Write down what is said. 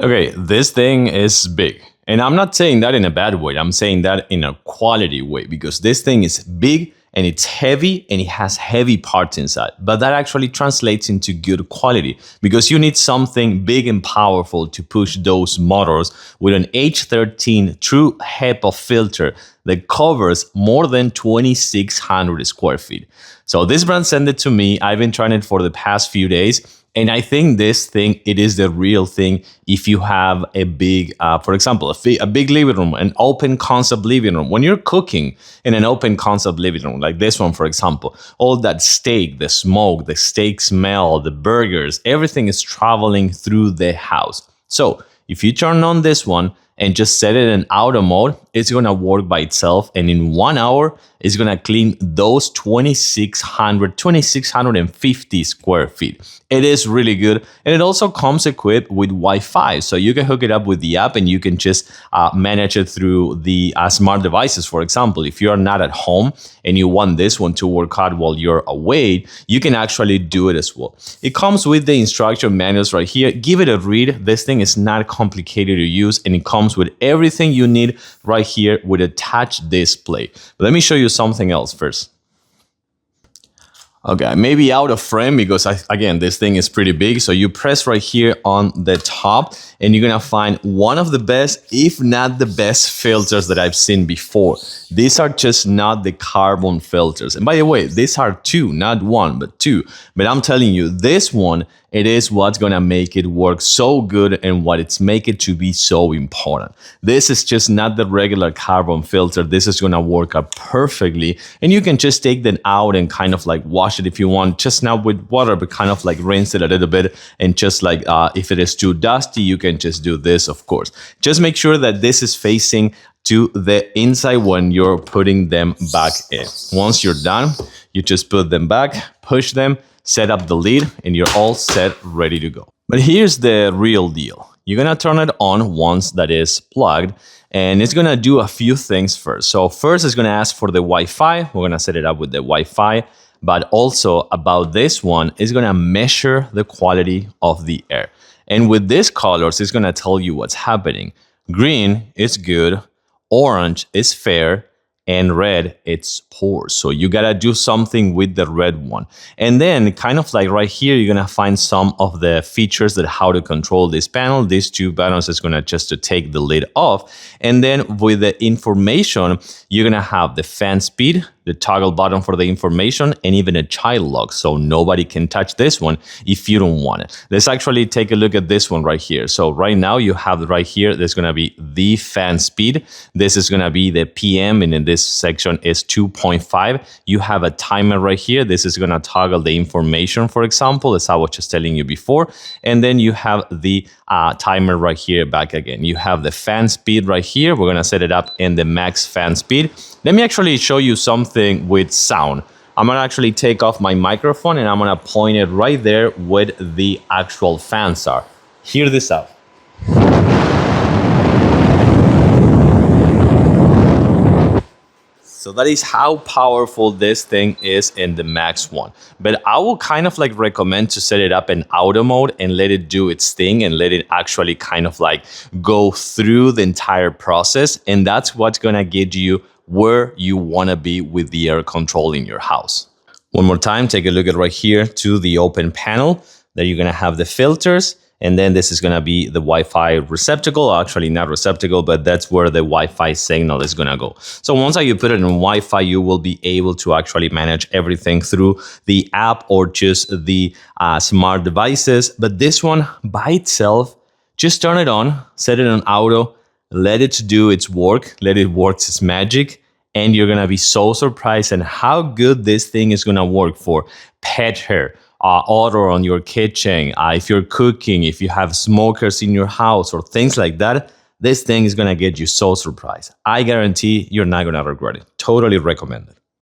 Okay, this thing is big. And I'm not saying that in a bad way. I'm saying that in a quality way because this thing is big and it's heavy and it has heavy parts inside. But that actually translates into good quality because you need something big and powerful to push those motors with an H13 true HEPA filter that covers more than 2,600 square feet. So this brand sent it to me. I've been trying it for the past few days. And I think this thing, it is the real thing if you have a big, for example, a big living room, an open concept living room. When you're cooking in an open concept living room, like this one, for example, all that steak, the smoke, the steak smell, the burgers, everything is traveling through the house. So if you turn on this one and just set it in auto mode, it's gonna work by itself. And in 1 hour, it's gonna clean those 2,650 square feet. It is really good. And it also comes equipped with Wi-Fi. So you can hook it up with the app and you can just manage it through the smart devices. For example, if you're not at home and you want this one to work out while you're away, you can actually do it as well. It comes with the instruction manuals right here. Give it a read. This thing is not complicated to use and it comes with everything you need right here with attached display. But let me show you something else first. Okay, maybe out of frame because again, this thing is pretty big. So you press right here on the top and you're gonna find one of the best, if not the best filters that I've seen before. These are just not the carbon filters. And by the way, these are two, not one, but two. But I'm telling you, this one, it is what's gonna make it work so good and what it's make it to be so important. This is just not the regular carbon filter. This is gonna work out perfectly. And you can just take them out and kind of like wash it if you want, just not with water, but kind of like rinse it a little bit. And just like if it is too dusty, you can just do this, of course. Just make sure that this is facing to the inside when you're putting them back in. Once you're done, you just put them back, push them, set up the lid, and you're all set, ready to go. But here's the real deal. You're gonna turn it on once that is plugged, and it's gonna do a few things first. So first, it's gonna ask for the Wi-Fi. We're gonna set it up with the Wi-Fi, but also about this one, it's gonna measure the quality of the air. And with these colors, it's gonna tell you what's happening. Green is good, orange is fair, and red, it's poor. So you gotta do something with the red one. And then kind of like right here, you're gonna find some of the features that how to control this panel. These two buttons is gonna just to take the lid off. And then with the information, you're gonna have the fan speed, the toggle button for the information, and even a child lock. So nobody can touch this one if you don't want it. Let's actually take a look at this one right here. So right now you have right here, there's gonna be the fan speed. This is gonna be the PM, and in this section is 2.5. You have a timer right here. This is gonna toggle the information, for example, as I was just telling you before. And then you have the timer right here back again. You have the fan speed right here. We're gonna set it up in the max fan speed. Let me actually show you something with sound. I'm gonna actually take off my microphone and I'm gonna point it right there with the actual fans are. Hear this out. So that is how powerful this thing is in the max one. But I will kind of like recommend to set it up in auto mode and let it do its thing and let it actually kind of like go through the entire process. And that's what's gonna get you where you wanna be with the air control in your house. One more time, take a look at right here to the open panel. There you're gonna have the filters. And then this is gonna be the Wi-Fi receptacle, actually not receptacle, but that's where the Wi-Fi signal is gonna go. So once you put it in Wi-Fi, you will be able to actually manage everything through the app or just the smart devices. But this one by itself, just turn it on, set it on auto, let it do its work, let it work its magic, and you're gonna be so surprised at how good this thing is gonna work for pet hair, odor on your kitchen, if you're cooking, if you have smokers in your house or things like that. This thing is gonna get you so surprised. I guarantee you're not gonna regret it. Totally recommend it.